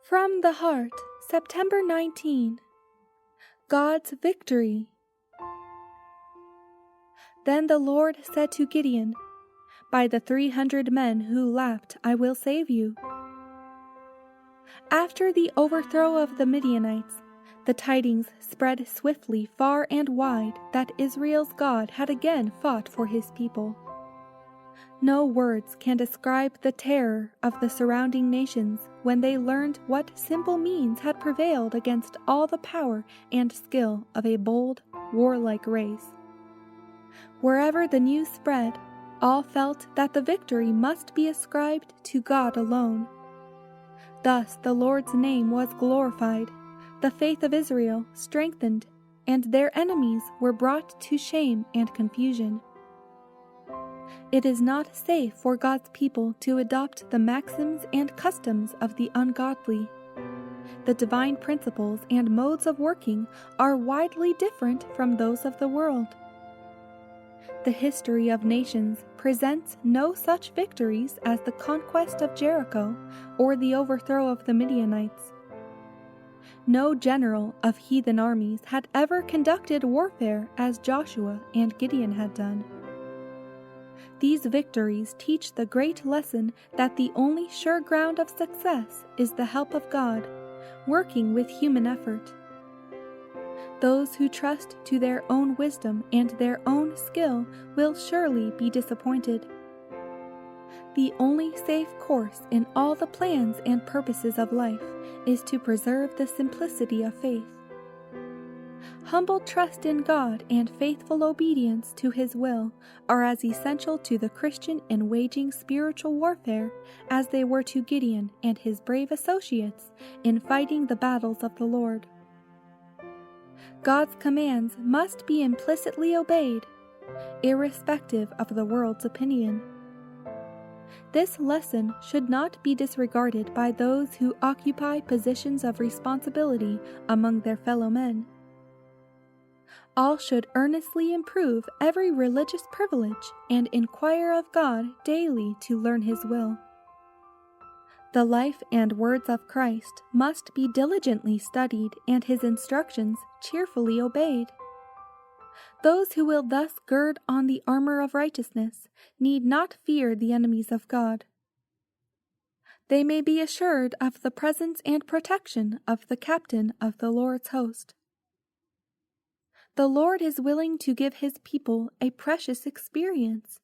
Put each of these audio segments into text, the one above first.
From the Heart, September 19. God's Victory. Then the Lord said to Gideon, "By the 300 men who laughed I will save you." After the overthrow of the Midianites, the tidings spread swiftly far and wide that Israel's God had again fought for his people. No words can describe the terror of the surrounding nations when they learned what simple means had prevailed against all the power and skill of a bold, warlike race. Wherever the news spread, all felt that the victory must be ascribed to God alone. Thus the Lord's name was glorified, the faith of Israel strengthened, and their enemies were brought to shame and confusion. It is not safe for God's people to adopt the maxims and customs of the ungodly. The divine principles and modes of working are widely different from those of the world. The history of nations presents no such victories as the conquest of Jericho or the overthrow of the Midianites. No general of heathen armies had ever conducted warfare as Joshua and Gideon had done. These victories teach the great lesson that the only sure ground of success is the help of God, working with human effort. Those who trust to their own wisdom and their own skill will surely be disappointed. The only safe course in all the plans and purposes of life is to preserve the simplicity of faith. Humble trust in God and faithful obedience to His will are as essential to the Christian in waging spiritual warfare as they were to Gideon and his brave associates in fighting the battles of the Lord. God's commands must be implicitly obeyed, irrespective of the world's opinion. This lesson should not be disregarded by those who occupy positions of responsibility among their fellow men. All should earnestly improve every religious privilege and inquire of God daily to learn His will. The life and words of Christ must be diligently studied and His instructions cheerfully obeyed. Those who will thus gird on the armor of righteousness need not fear the enemies of God. They may be assured of the presence and protection of the Captain of the Lord's host. The Lord is willing to give His people a precious experience.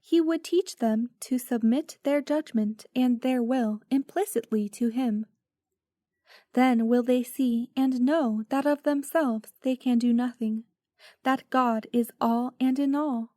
He would teach them to submit their judgment and their will implicitly to Him. Then will they see and know that of themselves they can do nothing, that God is all and in all.